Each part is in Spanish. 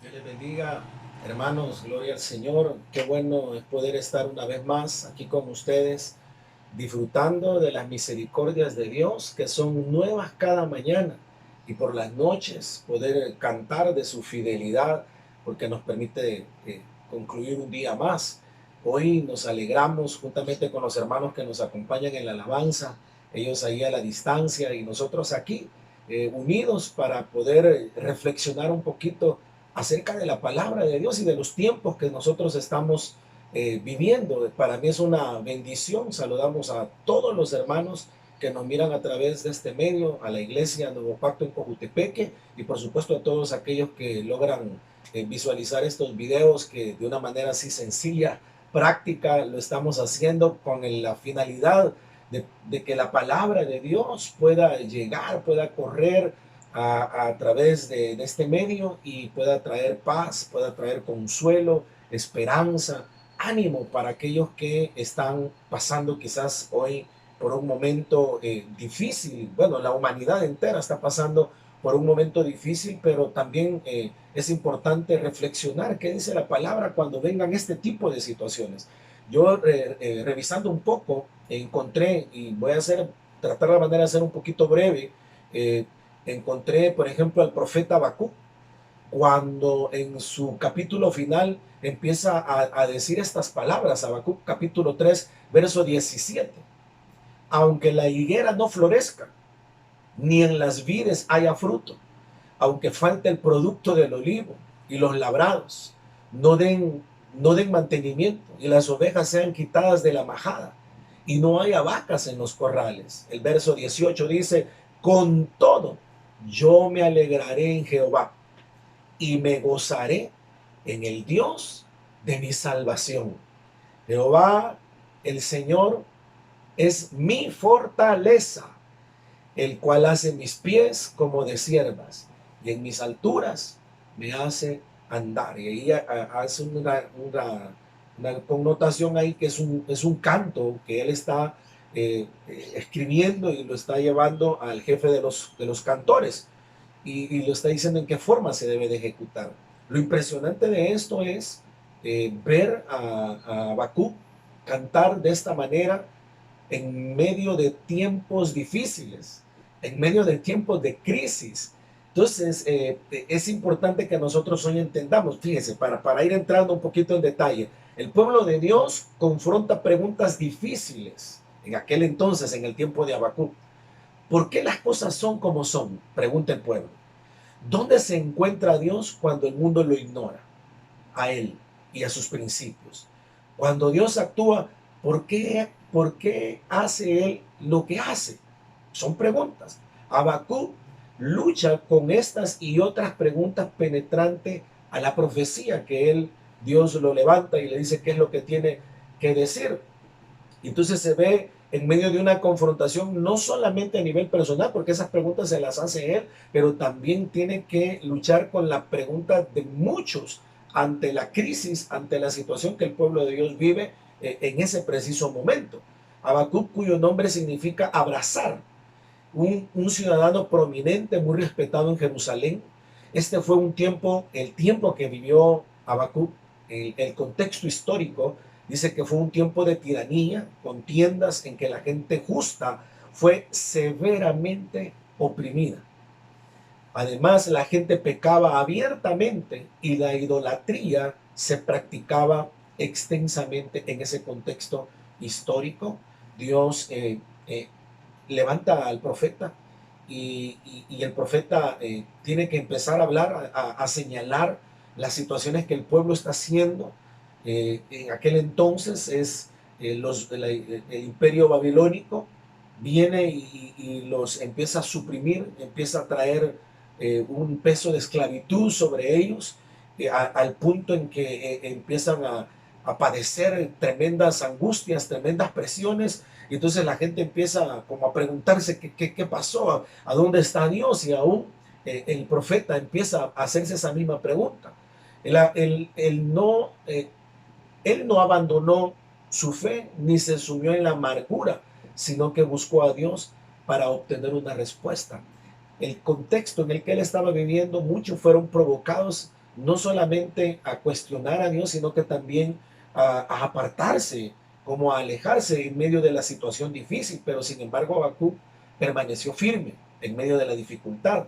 Dios les bendiga, hermanos, gloria al Señor. Qué bueno es poder estar una vez más aquí con ustedes, disfrutando de las misericordias de Dios que son nuevas cada mañana y por las noches poder cantar de su fidelidad porque nos permite concluir un día más. Hoy nos alegramos juntamente con los hermanos que nos acompañan en la alabanza, ellos ahí a la distancia y nosotros aquí unidos para poder reflexionar un poquito acerca de la palabra de Dios y de los tiempos que nosotros estamos viviendo. Para mí es una bendición. Saludamos a todos los hermanos que nos miran a través de este medio, a la iglesia Nuevo Pacto en Cojutepeque y por supuesto a todos aquellos que logran visualizar estos videos que de una manera así sencilla, práctica, lo estamos haciendo con la finalidad de que la palabra de Dios pueda llegar, pueda correr a través de este medio y pueda traer paz, pueda traer consuelo, esperanza, ánimo para aquellos que están pasando quizás hoy por un momento difícil. Bueno, la humanidad entera está pasando por un momento difícil, pero también es importante reflexionar qué dice la palabra cuando vengan este tipo de situaciones. Yo revisando un poco encontré, y voy a tratar la manera de ser un poquito breve, eh, encontré por ejemplo al profeta Habacuc cuando en su capítulo final empieza a decir estas palabras, Habacuc capítulo 3, verso 17. Aunque la higuera no florezca, ni en las vides haya fruto, aunque falte el producto del olivo y los labrados no den mantenimiento y las ovejas sean quitadas de la majada y no haya vacas en los corrales. El verso 18 dice, con todo yo me alegraré en Jehová y me gozaré en el Dios de mi salvación. Jehová, el Señor, es mi fortaleza, el cual hace mis pies como de siervas y en mis alturas me hace andar. Y ahí hace una connotación ahí que es un canto que él está escribiendo y lo está llevando al jefe de los cantores y lo está diciendo en qué forma se debe de ejecutar. Lo impresionante de esto es ver a Habacuc cantar de esta manera en medio de tiempos difíciles, en medio de tiempos de crisis. Entonces, es importante que nosotros hoy entendamos, fíjese, para ir entrando un poquito en detalle, el pueblo de Dios confronta preguntas difíciles en aquel entonces, en el tiempo de Habacuc. ¿Por qué las cosas son como son? Pregunta el pueblo. ¿Dónde se encuentra Dios cuando el mundo lo ignora? A Él y a sus principios. Cuando Dios actúa, ¿por qué hace Él lo que hace? Son preguntas. Habacuc lucha con estas y otras preguntas penetrantes a la profecía que Dios lo levanta y le dice qué es lo que tiene que decir. Entonces se ve en medio de una confrontación, no solamente a nivel personal, porque esas preguntas se las hace él, pero también tiene que luchar con la pregunta de muchos ante la crisis, ante la situación que el pueblo de Dios vive en ese preciso momento. Habacuc, cuyo nombre significa abrazar, un ciudadano prominente, muy respetado en Jerusalén. Este fue el tiempo que vivió Habacuc, el contexto histórico. Dice que fue un tiempo de tiranía, contiendas en que la gente justa fue severamente oprimida. Además, la gente pecaba abiertamente y la idolatría se practicaba extensamente en ese contexto histórico. Dios levanta al profeta y el profeta tiene que empezar a hablar, a señalar las situaciones que el pueblo está haciendo. En aquel entonces el imperio babilónico viene y los empieza a suprimir, empieza a traer un peso de esclavitud sobre ellos, al punto en que empiezan a padecer tremendas angustias, tremendas presiones, y entonces la gente empieza como a preguntarse qué pasó, a dónde está Dios, y aún el profeta empieza a hacerse esa misma pregunta. Él no abandonó su fe ni se sumió en la amargura, sino que buscó a Dios para obtener una respuesta. El contexto en el que él estaba viviendo, muchos fueron provocados no solamente a cuestionar a Dios, sino que también a apartarse, como a alejarse en medio de la situación difícil. Pero sin embargo, Habacuc permaneció firme en medio de la dificultad.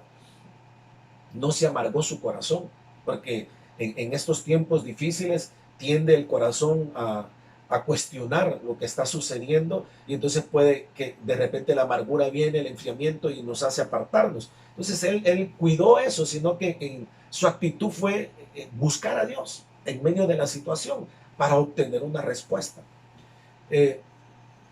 No se amargó su corazón, porque en estos tiempos difíciles tiende el corazón a cuestionar lo que está sucediendo, y entonces puede que de repente la amargura viene, el enfriamiento, y nos hace apartarnos. Entonces él cuidó eso, sino que en su actitud fue buscar a Dios en medio de la situación para obtener una respuesta. Eh,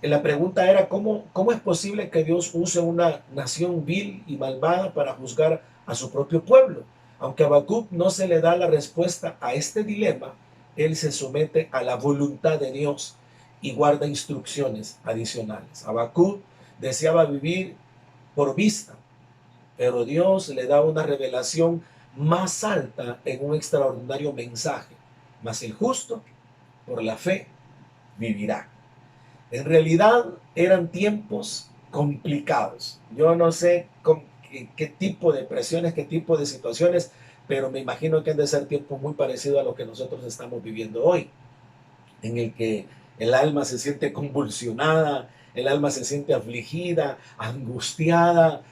la pregunta era, ¿cómo es posible que Dios use una nación vil y malvada para juzgar a su propio pueblo? Aunque a Habacuc no se le da la respuesta a este dilema, él se somete a la voluntad de Dios y guarda instrucciones adicionales. Habacuc deseaba vivir por vista, pero Dios le da una revelación más alta en un extraordinario mensaje. Mas el justo, por la fe, vivirá. En realidad eran tiempos complicados. Yo no sé qué tipo de presiones, qué tipo de situaciones, pero me imagino que han de ser tiempos muy parecidos a lo que nosotros estamos viviendo hoy, en el que el alma se siente convulsionada, el alma se siente afligida, angustiada,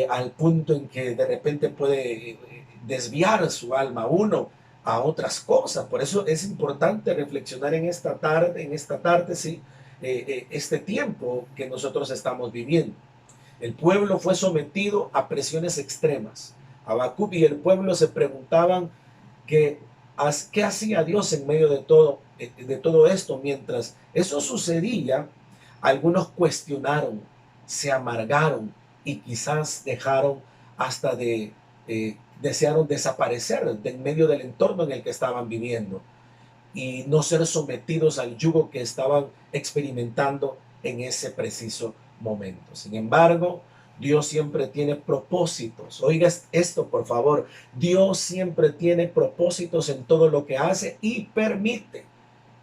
al punto en que de repente puede desviar su alma uno a otras cosas. Por eso es importante reflexionar en esta tarde, sí, este tiempo que nosotros estamos viviendo. El pueblo fue sometido a presiones extremas. Habacuc y el pueblo se preguntaban que, qué hacía Dios en medio de todo esto. Mientras eso sucedía, algunos cuestionaron, se amargaron y quizás dejaron hasta desearon desaparecer de en medio del entorno en el que estaban viviendo y no ser sometidos al yugo que estaban experimentando en ese preciso momento. Sin embargo, Dios siempre tiene propósitos. Oiga esto, por favor. Dios siempre tiene propósitos en todo lo que hace y permite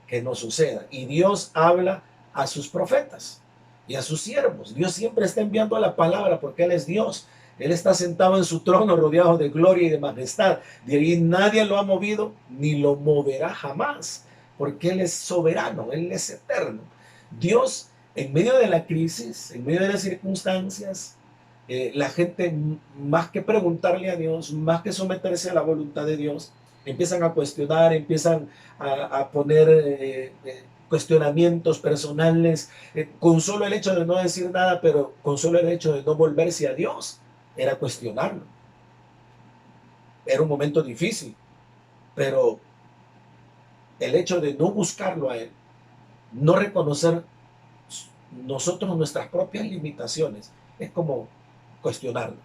que no suceda. Y Dios habla a sus profetas y a sus siervos. Dios siempre está enviando la palabra porque Él es Dios. Él está sentado en su trono rodeado de gloria y de majestad. De ahí nadie lo ha movido ni lo moverá jamás, porque Él es soberano, Él es eterno. Dios, en medio de la crisis, en medio de las circunstancias, la gente, más que preguntarle a Dios, más que someterse a la voluntad de Dios, empiezan a cuestionar, empiezan a poner cuestionamientos personales, con solo el hecho de no decir nada, pero con solo el hecho de no volverse a Dios, era cuestionarlo. Era un momento difícil, pero el hecho de no buscarlo a Él, no reconocer nosotros nuestras propias limitaciones, es como cuestionarlo.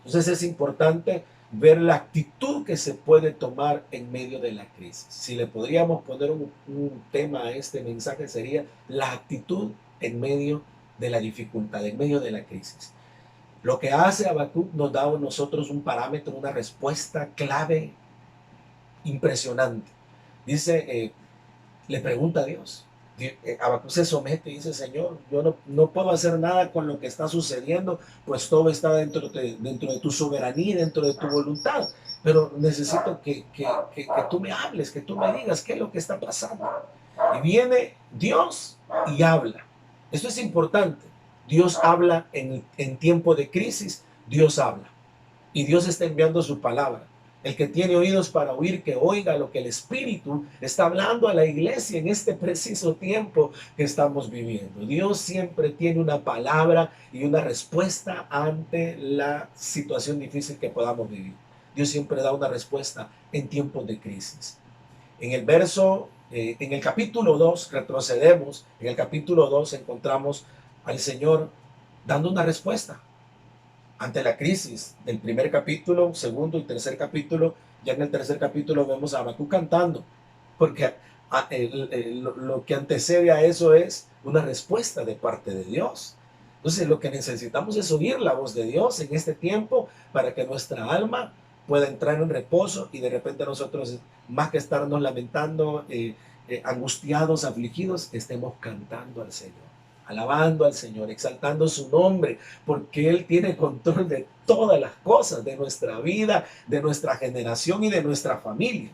Entonces es importante ver la actitud que se puede tomar en medio de la crisis. Si le podríamos poner un tema a este mensaje, sería la actitud en medio de la dificultad, en medio de la crisis. Lo que hace Habacuc nos da a nosotros un parámetro, una respuesta clave impresionante. Dice, le pregunta a Dios. Habacuc se somete y dice, Señor, yo no puedo hacer nada con lo que está sucediendo, pues todo está dentro de tu soberanía, dentro de tu voluntad. Pero necesito que tú me hables, que tú me digas qué es lo que está pasando. Y viene Dios y habla. Esto es importante. Dios habla en tiempo de crisis, Dios habla. Y Dios está enviando su palabra. El que tiene oídos para oír, que oiga lo que el Espíritu está hablando a la iglesia en este preciso tiempo que estamos viviendo. Dios siempre tiene una palabra y una respuesta ante la situación difícil que podamos vivir. Dios siempre da una respuesta en tiempos de crisis. En el capítulo 2, retrocedemos, en el capítulo 2 encontramos al Señor dando una respuesta ante la crisis del primer capítulo, segundo y tercer capítulo. Ya en el tercer capítulo vemos a Habacuc cantando, porque lo que antecede a eso es una respuesta de parte de Dios. Entonces lo que necesitamos es oír la voz de Dios en este tiempo para que nuestra alma pueda entrar en reposo y de repente nosotros, más que estarnos lamentando, angustiados, afligidos, estemos cantando al Señor. alabando al Señor, exaltando su nombre, porque Él tiene control de todas las cosas, de nuestra vida, de nuestra generación y de nuestra familia.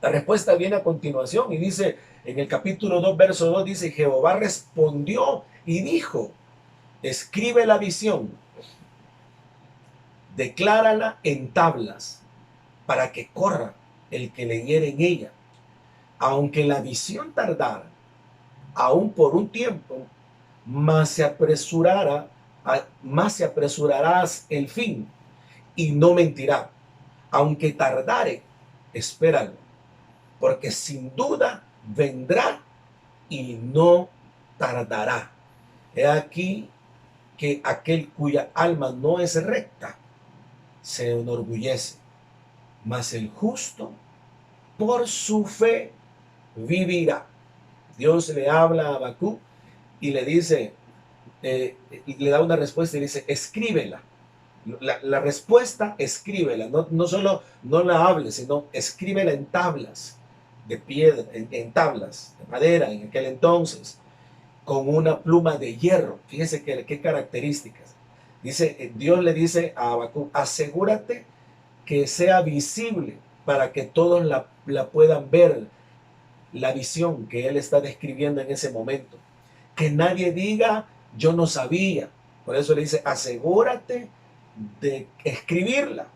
La respuesta viene a continuación y dice, en el capítulo 2, verso 2, dice, Jehová respondió y dijo, escribe la visión, declárala en tablas, para que corra el que leyere en ella. Aunque la visión tardara, aún por un tiempo, más se apresurarás el fin, y no mentirá. Aunque tardare, espéralo, porque sin duda vendrá y no tardará. He aquí que aquel cuya alma no es recta se enorgullece, mas el justo por su fe vivirá. Dios le habla a Habacuc y le dice, le da una respuesta y dice, escríbela. La respuesta, escríbela. No solo no la hables, sino escríbela en tablas de piedra, en tablas de madera en aquel entonces, con una pluma de hierro. Fíjese qué características. Dice, Dios le dice a Habacuc, asegúrate que sea visible para que todos la puedan ver, la visión que él está describiendo en ese momento. Que nadie diga, yo no sabía. Por eso le dice, asegúrate de escribirla.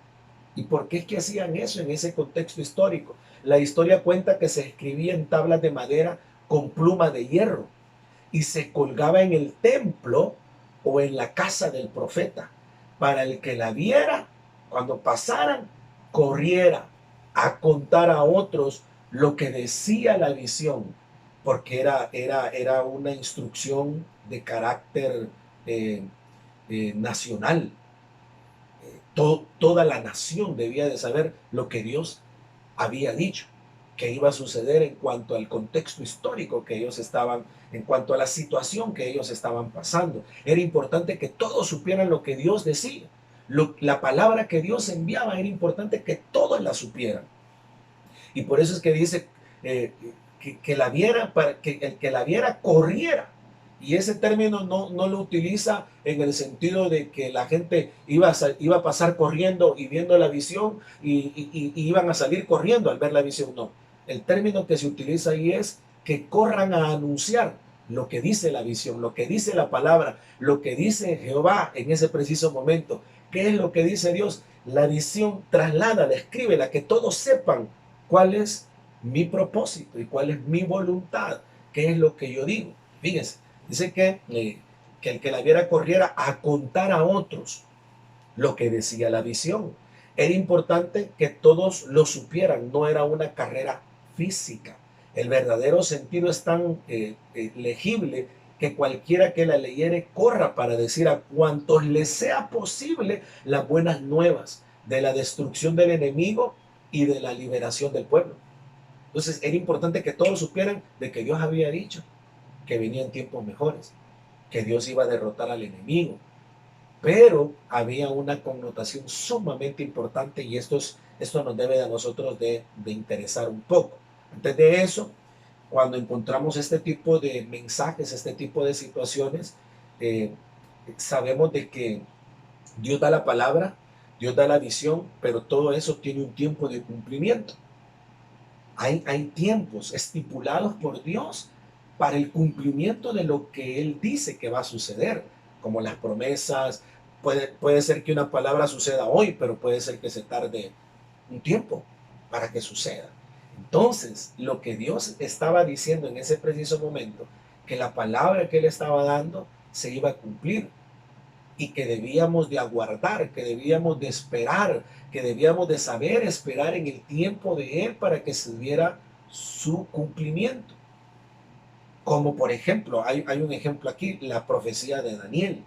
¿Y por qué es que hacían eso en ese contexto histórico? La historia cuenta que se escribía en tablas de madera con pluma de hierro y se colgaba en el templo o en la casa del profeta para el que la viera, cuando pasaran, corriera a contar a otros lo que decía la visión, porque era una instrucción de carácter nacional. Toda la nación debía de saber lo que Dios había dicho que iba a suceder en cuanto al contexto histórico que ellos estaban, en cuanto a la situación que ellos estaban pasando. Era importante que todos supieran lo que Dios decía. La palabra que Dios enviaba era importante que todos la supieran. Y por eso es que dice que la viera, para que el que la viera corriera. Y ese término no lo utiliza en el sentido de que la gente iba a pasar corriendo y viendo la visión y iban a salir corriendo al ver la visión. No, el término que se utiliza ahí es que corran a anunciar lo que dice la visión, lo que dice la palabra, lo que dice Jehová en ese preciso momento. ¿Qué es lo que dice Dios? La visión trasládala, escríbela, que todos sepan cuál es mi propósito y cuál es mi voluntad, qué es lo que yo digo. Fíjense, dice que el que la viera corriera a contar a otros lo que decía la visión. Era importante que todos lo supieran, no era una carrera física. El verdadero sentido es tan legible que cualquiera que la leyere corra para decir a cuantos les sea posible las buenas nuevas de la destrucción del enemigo y de la liberación del pueblo. Entonces era importante que todos supieran de que Dios había dicho que venían tiempos mejores, que Dios iba a derrotar al enemigo. Pero había una connotación sumamente importante y esto nos debe a nosotros de interesar un poco. Antes de eso, cuando encontramos este tipo de mensajes, este tipo de situaciones, sabemos de que Dios da la palabra, Dios da la visión, pero todo eso tiene un tiempo de cumplimiento. Hay tiempos estipulados por Dios para el cumplimiento de lo que Él dice que va a suceder, como las promesas. Puede ser que una palabra suceda hoy, pero puede ser que se tarde un tiempo para que suceda. Entonces, lo que Dios estaba diciendo en ese preciso momento, que la palabra que Él estaba dando se iba a cumplir y que debíamos de aguardar, que debíamos de esperar, que debíamos de saber esperar en el tiempo de Él para que se diera su cumplimiento. Como por ejemplo, hay un ejemplo aquí, la profecía de Daniel,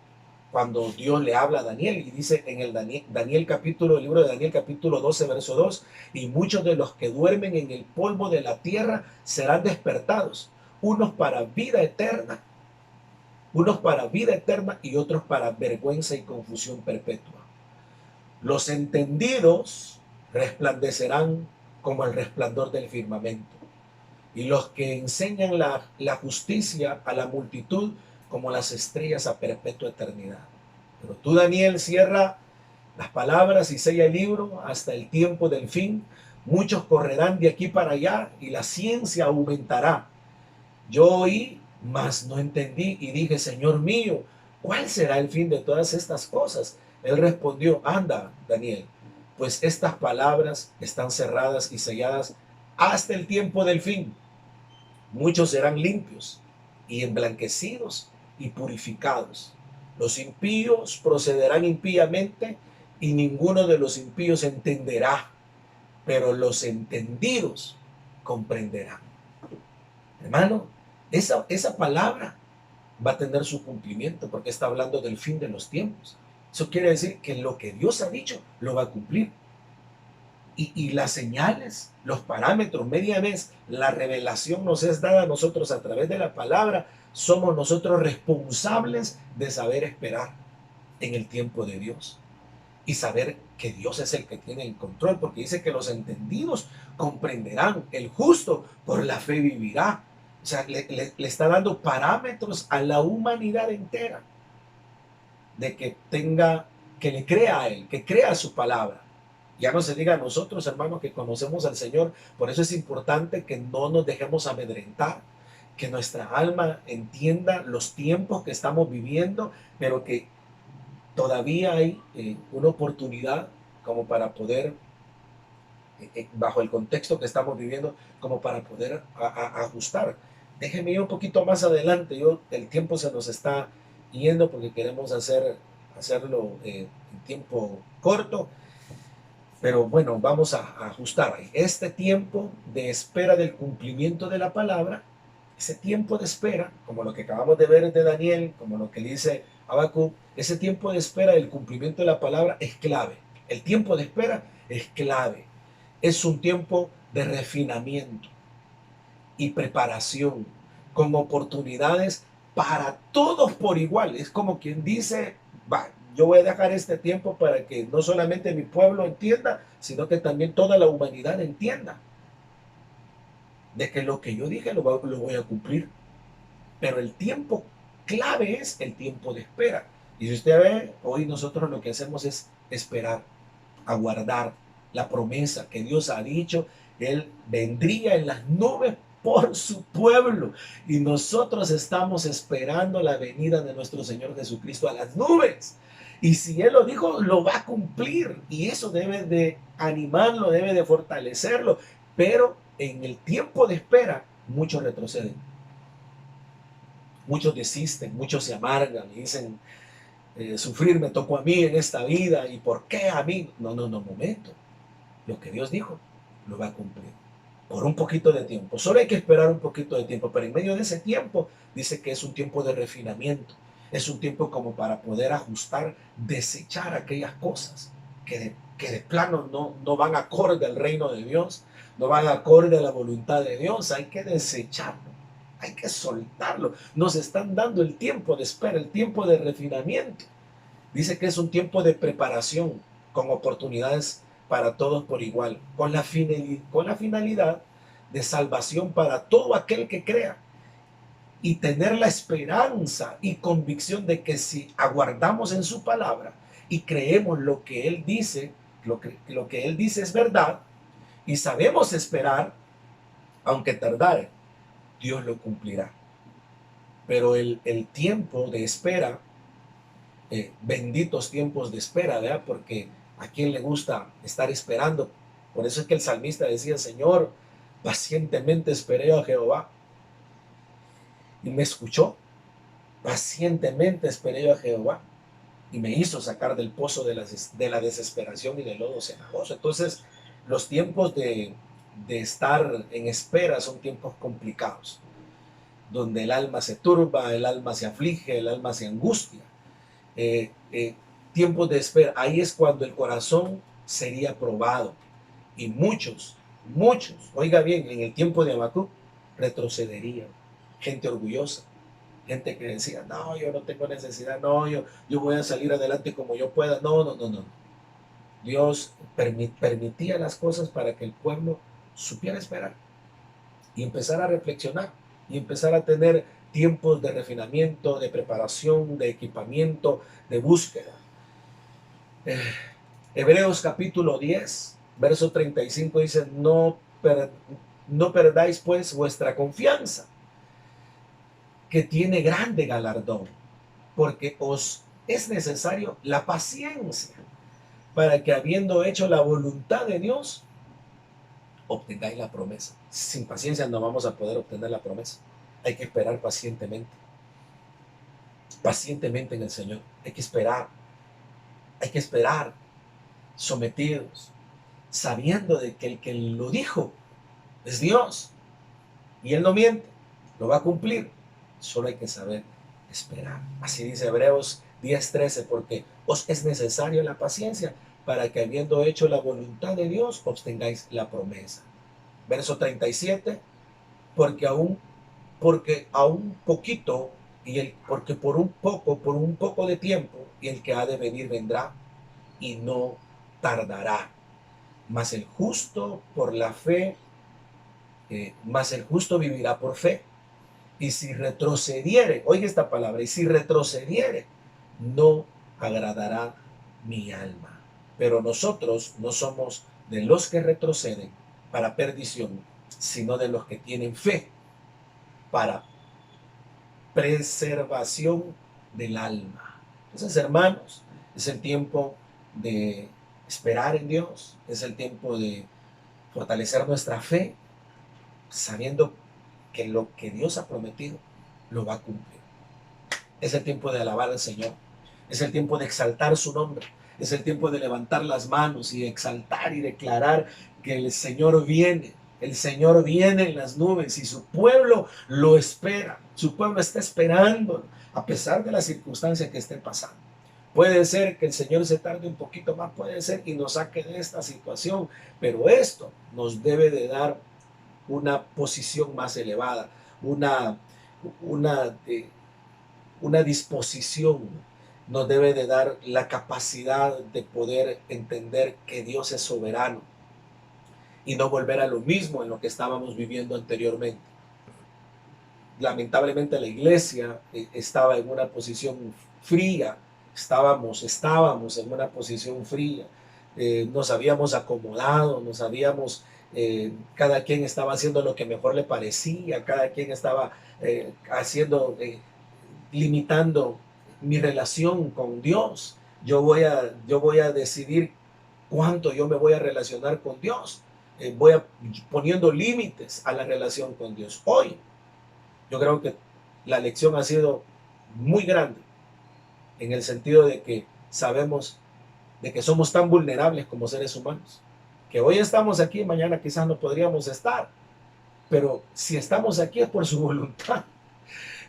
cuando Dios le habla a Daniel y dice en el libro de Daniel capítulo 12, verso 2, y muchos de los que duermen en el polvo de la tierra serán despertados, unos para vida eterna y otros para vergüenza y confusión perpetua. Los entendidos resplandecerán como el resplandor del firmamento, y los que enseñan la justicia a la multitud como las estrellas a perpetua eternidad. Pero tú, Daniel, cierra las palabras y sella el libro hasta el tiempo del fin. Muchos correrán de aquí para allá y la ciencia aumentará. Yo oí, mas no entendí y dije, Señor mío, ¿cuál será el fin de todas estas cosas? Él respondió, anda, Daniel, pues estas palabras están cerradas y selladas hasta el tiempo del fin. Muchos serán limpios y emblanquecidos y purificados. Los impíos procederán impíamente y ninguno de los impíos entenderá, pero los entendidos comprenderán. Hermano, esa palabra va a tener su cumplimiento porque está hablando del fin de los tiempos. Eso quiere decir que lo que Dios ha dicho lo va a cumplir. Y las señales, los parámetros, media vez, la revelación nos es dada a nosotros a través de la palabra. Somos nosotros responsables de saber esperar en el tiempo de Dios y saber que Dios es el que tiene el control, porque dice que los entendidos comprenderán, el justo por la fe vivirá. O sea, le está dando parámetros a la humanidad entera de que tenga, que le crea a Él, que crea su palabra. Ya no se diga a nosotros, hermanos, que conocemos al Señor. Por eso es importante que no nos dejemos amedrentar, que nuestra alma entienda los tiempos que estamos viviendo, pero que todavía hay una oportunidad como para poder, bajo el contexto que estamos viviendo, como para poder ajustar. Déjenme ir un poquito más adelante. El tiempo se nos está yendo porque queremos hacerlo en tiempo corto. Pero bueno, vamos a ajustar ahí. Este tiempo de espera del cumplimiento de la palabra, ese tiempo de espera, como lo que acabamos de ver de Daniel, como lo que le dice Habacuc, ese tiempo de espera del cumplimiento de la palabra es clave. El tiempo de espera es clave. Es un tiempo de refinamiento y preparación, con oportunidades para todos por igual. Es como quien dice, va, yo voy a dejar este tiempo para que no solamente mi pueblo entienda, sino que también toda la humanidad entienda de que lo que yo dije lo voy a cumplir. Pero el tiempo clave es el tiempo de espera. Y si usted ve, hoy nosotros lo que hacemos es esperar, aguardar la promesa que Dios ha dicho. Él vendría en las nubes por su pueblo. Y nosotros estamos esperando la venida de nuestro Señor Jesucristo a las nubes. Y si Él lo dijo, lo va a cumplir. Y eso debe de animarlo, debe de fortalecerlo. Pero en el tiempo de espera, muchos retroceden. Muchos desisten, muchos se amargan y dicen, sufrir me tocó a mí en esta vida. ¿Y por qué a mí? No, momento. Lo que Dios dijo, lo va a cumplir. Por un poquito de tiempo. Solo hay que esperar un poquito de tiempo. Pero en medio de ese tiempo, dice que es un tiempo de refinamiento. Es un tiempo como para poder ajustar, desechar aquellas cosas que de plano no van acorde al reino de Dios, no van acorde a la voluntad de Dios. Hay que desecharlo. Hay que soltarlo. Nos están dando el tiempo de espera, el tiempo de refinamiento. Dice que es un tiempo de preparación con oportunidades para todos por igual, con la finalidad de salvación para todo aquel que crea y tener la esperanza y convicción de que si aguardamos en su palabra y creemos lo que Él dice, lo que Él dice es verdad y sabemos esperar, aunque tardare, Dios lo cumplirá. Pero el tiempo de espera, benditos tiempos de espera, ¿verdad? Porque a quien le gusta estar esperando. Por eso es que el salmista decía, Señor, pacientemente esperé a Jehová y me escuchó. Pacientemente esperé a Jehová y me hizo sacar del pozo de la desesperación y del lodo cenagoso. Entonces, los tiempos de estar en espera son tiempos complicados, donde el alma se turba, el alma se aflige, el alma se angustia. Tiempos de espera, ahí es cuando el corazón sería probado. Y muchos, oiga bien, en el tiempo de Habacuc retrocederían. Gente orgullosa, gente que decía, no, yo no tengo necesidad, no, yo voy a salir adelante como yo pueda. No. Dios permitía las cosas para que el pueblo supiera esperar y empezar a reflexionar y empezar a tener tiempos de refinamiento, de preparación, de equipamiento, de búsqueda. Eh, Hebreos capítulo 10, verso 35 dice, no perdáis pues vuestra confianza, que tiene grande galardón, porque os es necesario la paciencia, para que habiendo hecho la voluntad de Dios, obtengáis la promesa. Sin paciencia no vamos a poder obtener la promesa. Hay que esperar pacientemente en el Señor. Hay que esperar sometidos, sabiendo de que el que lo dijo es Dios y Él no miente, lo va a cumplir. Solo hay que saber esperar. Así dice Hebreos 10:13, porque os es necesario la paciencia para que habiendo hecho la voluntad de Dios, obtengáis la promesa. Verso 37, porque aún poquito, porque por un poco de tiempo, y el que ha de venir vendrá y no tardará. Mas el justo por la fe, mas el justo vivirá por fe. Y si retrocediere, oiga esta palabra, y si retrocediere, no agradará mi alma. Pero nosotros no somos de los que retroceden para perdición, sino de los que tienen fe para preservación del alma. Entonces, hermanos, es el tiempo de esperar en Dios, es el tiempo de fortalecer nuestra fe, sabiendo que lo que Dios ha prometido lo va a cumplir. Es el tiempo de alabar al Señor, es el tiempo de exaltar su nombre, es el tiempo de levantar las manos y exaltar y declarar que el Señor viene en las nubes y su pueblo lo espera, su pueblo está esperando a pesar de las circunstancias que estén pasando. Puede ser que el Señor se tarde un poquito más, puede ser y nos saque de esta situación, pero esto nos debe de dar una posición más elevada, una, una, una disposición, nos debe de dar la capacidad de poder entender que Dios es soberano y no volver a lo mismo en lo que estábamos viviendo anteriormente. Lamentablemente la iglesia estaba en una posición fría, estábamos en una posición fría, nos habíamos acomodado, cada quien estaba haciendo lo que mejor le parecía, cada quien estaba limitando mi relación con Dios. Yo voy a decidir cuánto yo me voy a relacionar con Dios. Poniendo límites a la relación con Dios. Hoy yo creo que la lección ha sido muy grande en el sentido de que sabemos de que somos tan vulnerables como seres humanos, que hoy estamos aquí, mañana quizás no podríamos estar, pero si estamos aquí es por su voluntad,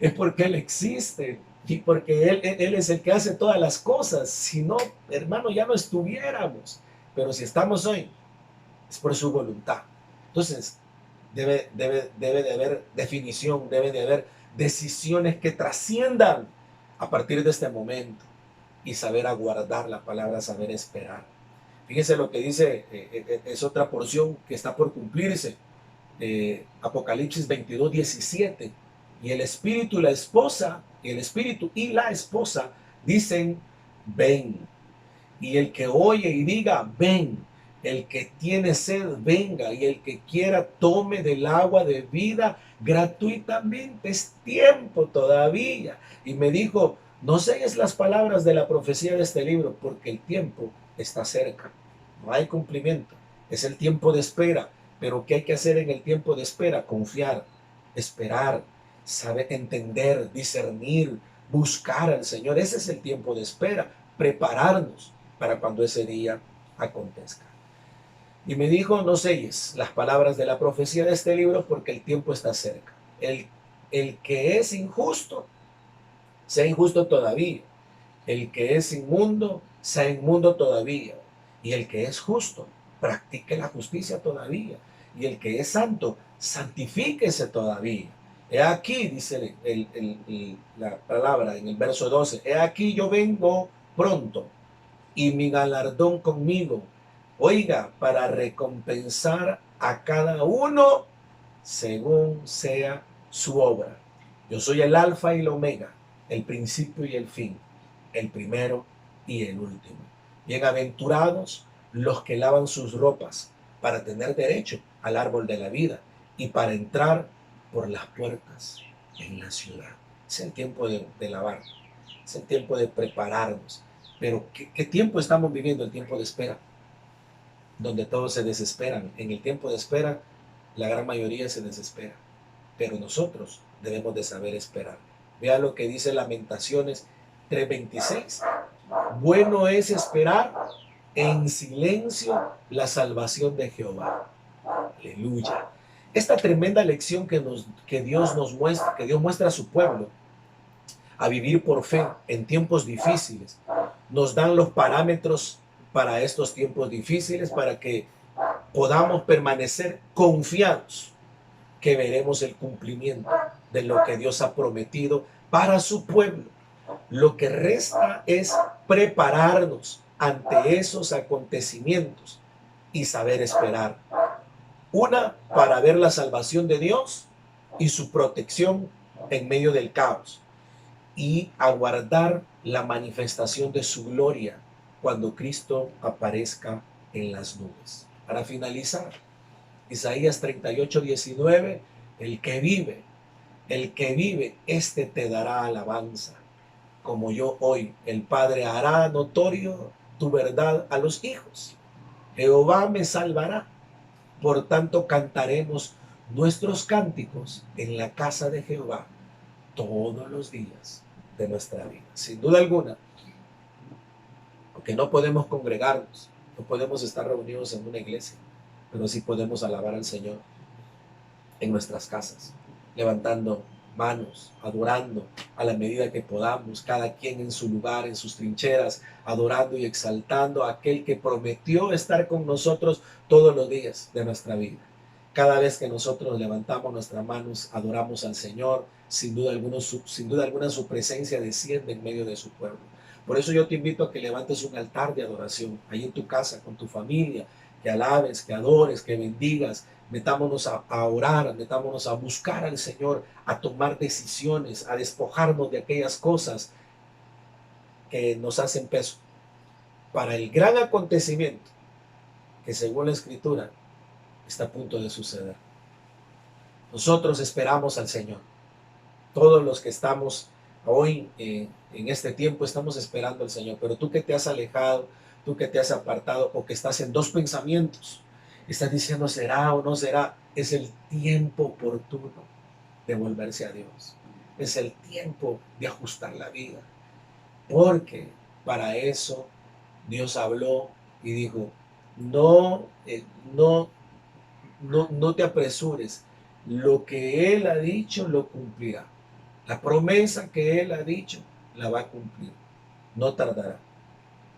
es porque Él existe y porque Él es el que hace todas las cosas. Si no, hermano, ya no estuviéramos, pero si estamos hoy es por su voluntad. Entonces, debe de haber definición, debe de haber decisiones que trasciendan a partir de este momento y saber aguardar la palabra, saber esperar. Fíjese lo que dice, es otra porción que está por cumplirse. Apocalipsis 22:17. Y el espíritu y la esposa, dicen, ven. Y el que oye y diga, ven. El que tiene sed, venga, y el que quiera tome del agua de vida gratuitamente. Es tiempo todavía. Y me dijo, no selles las palabras de la profecía de este libro, porque el tiempo está cerca. No hay cumplimiento. Es el tiempo de espera. Pero ¿qué hay que hacer en el tiempo de espera? Confiar, esperar, saber entender, discernir, buscar al Señor. Ese es el tiempo de espera. Prepararnos para cuando ese día acontezca. Y me dijo, no selles las palabras de la profecía de este libro porque el tiempo está cerca. El que es injusto, sea injusto todavía. El que es inmundo, sea inmundo todavía. Y el que es justo, practique la justicia todavía. Y el que es santo, santifíquese todavía. He aquí, dice la palabra en el verso 12, he aquí yo vengo pronto y mi galardón conmigo. Oiga, para recompensar a cada uno según sea su obra. Yo soy el alfa y el omega, el principio y el fin, el primero y el último. Bienaventurados los que lavan sus ropas para tener derecho al árbol de la vida y para entrar por las puertas en la ciudad. Es el tiempo de lavar, es el tiempo de prepararnos. Pero ¿qué tiempo estamos viviendo? El tiempo de espera, donde todos se desesperan. En el tiempo de espera, la gran mayoría se desespera. Pero nosotros debemos de saber esperar. Vea lo que dice Lamentaciones 3:26. Bueno es esperar en silencio la salvación de Jehová. Aleluya. Esta tremenda lección que Dios nos muestra, que Dios muestra a su pueblo a vivir por fe en tiempos difíciles, nos dan los parámetros para estos tiempos difíciles, para que podamos permanecer confiados que veremos el cumplimiento de lo que Dios ha prometido para su pueblo. Lo que resta es prepararnos ante esos acontecimientos y saber esperar. Una, para ver la salvación de Dios y su protección en medio del caos, y aguardar la manifestación de su gloria cuando Cristo aparezca en las nubes. Para finalizar, Isaías 38:19, el que vive, este te dará alabanza. Como yo hoy, el Padre hará notorio tu verdad a los hijos. Jehová me salvará. Por tanto, cantaremos nuestros cánticos en la casa de Jehová todos los días de nuestra vida. Sin duda alguna, porque no podemos congregarnos, no podemos estar reunidos en una iglesia, pero sí podemos alabar al Señor en nuestras casas, levantando manos, adorando a la medida que podamos, cada quien en su lugar, en sus trincheras, adorando y exaltando a aquel que prometió estar con nosotros todos los días de nuestra vida. Cada vez que nosotros levantamos nuestras manos, adoramos al Señor, sin duda alguna su presencia desciende en medio de su pueblo. Por eso yo te invito a que levantes un altar de adoración ahí en tu casa, con tu familia, que alabes, que adores, que bendigas. Metámonos a orar, metámonos a buscar al Señor, a tomar decisiones, a despojarnos de aquellas cosas que nos hacen peso para el gran acontecimiento que según la Escritura está a punto de suceder. Nosotros esperamos al Señor. Todos los que estamos hoy en este tiempo estamos esperando al Señor. Pero tú que te has alejado, tú que te has apartado o que estás en dos pensamientos, estás diciendo será o no será, es el tiempo oportuno de volverse a Dios. Es el tiempo de ajustar la vida. Porque para eso Dios habló y dijo, no, no te apresures. Lo que Él ha dicho lo cumplirá. La promesa que Él ha dicho la va a cumplir. No tardará.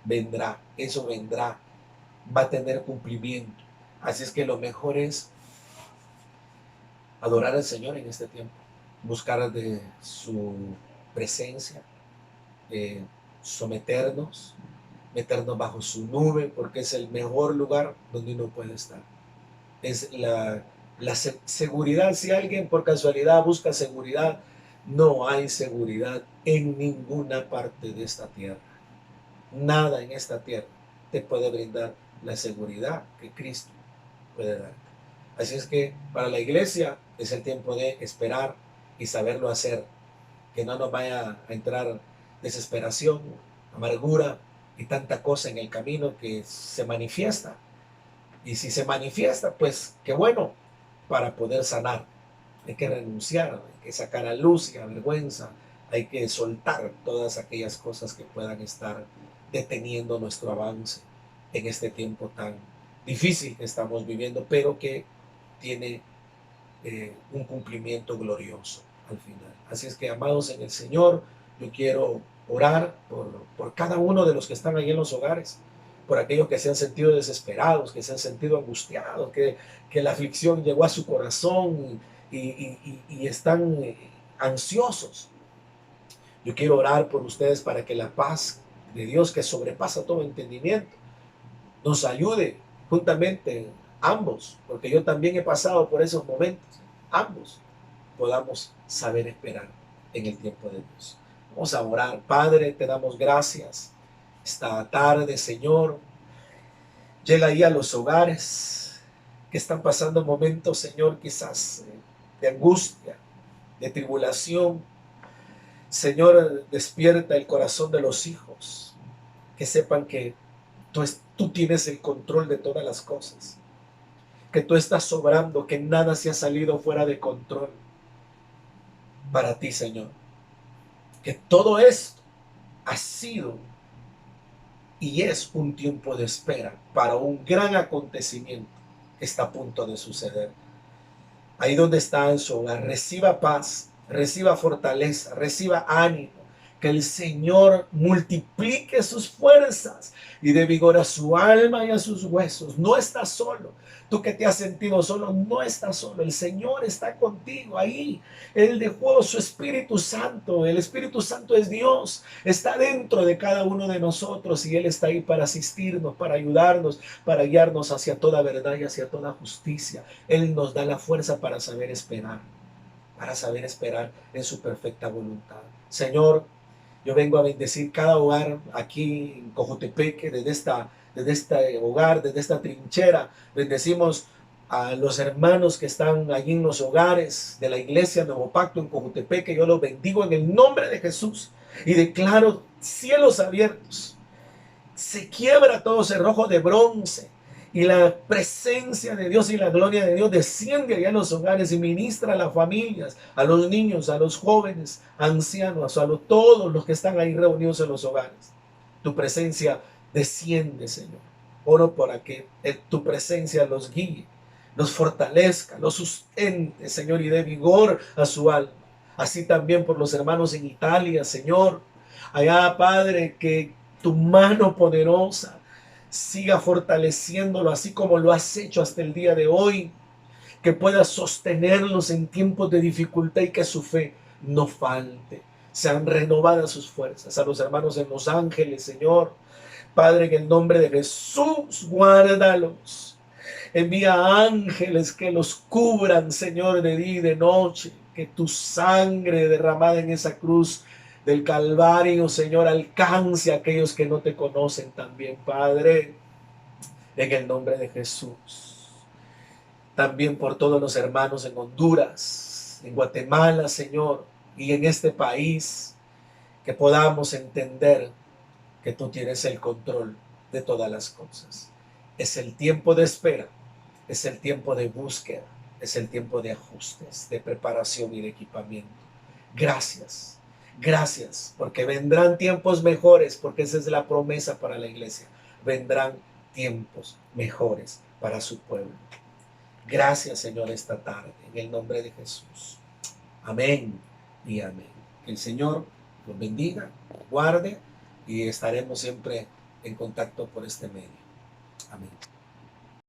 Vendrá. Eso vendrá. Va a tener cumplimiento. Así es que lo mejor es adorar al Señor en este tiempo. Buscar de su presencia. Someternos. Meternos bajo su nube. Porque es el mejor lugar donde uno puede estar. Es la seguridad. Si alguien por casualidad busca seguridad, no hay seguridad en ninguna parte de esta tierra. Nada en esta tierra te puede brindar la seguridad que Cristo puede dar. Así es que para la iglesia es el tiempo de esperar y saberlo hacer. Que no nos vaya a entrar desesperación, amargura y tanta cosa en el camino que se manifiesta. Y si se manifiesta, pues qué bueno, para poder sanar. Hay que renunciar, hay que sacar a luz y a vergüenza, hay que soltar todas aquellas cosas que puedan estar deteniendo nuestro avance en este tiempo tan difícil que estamos viviendo, pero que tiene un cumplimiento glorioso al final. Así es que, amados en el Señor, yo quiero orar por cada uno de los que están ahí en los hogares, por aquellos que se han sentido desesperados, que se han sentido angustiados, que la aflicción llegó a su corazón y están ansiosos. Yo quiero orar por ustedes para que la paz de Dios, que sobrepasa todo entendimiento, nos ayude juntamente ambos, porque yo también he pasado por esos momentos, ambos, podamos saber esperar en el tiempo de Dios. Vamos a orar. Padre, te damos gracias esta tarde, Señor. Llega ahí a los hogares que están pasando momentos, Señor, quizás de angustia, de tribulación. Señor, despierta el corazón de los hijos, que sepan que tú tienes el control de todas las cosas, que tú estás sobrando, que nada se ha salido fuera de control para ti, Señor. Que todo esto ha sido y es un tiempo de espera para un gran acontecimiento que está a punto de suceder. Ahí donde está en su hogar, reciba paz, reciba fortaleza, reciba ánimo. Que el Señor multiplique sus fuerzas y dé vigor a su alma y a sus huesos. No estás solo. Tú que te has sentido solo, no estás solo. El Señor está contigo ahí. Él dejó su Espíritu Santo. El Espíritu Santo es Dios. Está dentro de cada uno de nosotros y Él está ahí para asistirnos, para ayudarnos, para guiarnos hacia toda verdad y hacia toda justicia. Él nos da la fuerza para saber esperar en su perfecta voluntad. Señor, yo vengo a bendecir cada hogar aquí en Cojutepeque, desde este hogar, desde esta trinchera. Bendecimos a los hermanos que están allí en los hogares de la iglesia Nuevo Pacto en Cojutepeque. Yo los bendigo en el nombre de Jesús y declaro cielos abiertos. Se quiebra todo cerrojo de bronce y la presencia de Dios y la gloria de Dios desciende allá en los hogares y ministra a las familias, a los niños, a los jóvenes, ancianos, todos los que están ahí reunidos en los hogares. Tu presencia desciende, Señor. Oro para que tu presencia los guíe, los fortalezca, los sustente, Señor, y dé vigor a su alma. Así también por los hermanos en Italia, Señor. Allá, Padre, que tu mano poderosa siga fortaleciéndolo así como lo has hecho hasta el día de hoy, que puedas sostenerlos en tiempos de dificultad y que su fe no falte. Sean renovadas sus fuerzas. A los hermanos en Los Ángeles, Señor, Padre, en el nombre de Jesús, guárdalos. Envía ángeles que los cubran, Señor, de día y de noche. Que tu sangre derramada en esa cruz del Calvario, Señor, alcance a aquellos que no te conocen también, Padre, en el nombre de Jesús. También por todos los hermanos en Honduras, en Guatemala, Señor, y en este país, que podamos entender que tú tienes el control de todas las cosas. Es el tiempo de espera, es el tiempo de búsqueda, es el tiempo de ajustes, de preparación y de equipamiento. Gracias. Gracias, porque vendrán tiempos mejores, porque esa es la promesa para la iglesia. Vendrán tiempos mejores para su pueblo. Gracias, Señor, esta tarde, en el nombre de Jesús. Amén y amén. Que el Señor los bendiga, guarde y estaremos siempre en contacto por este medio. Amén.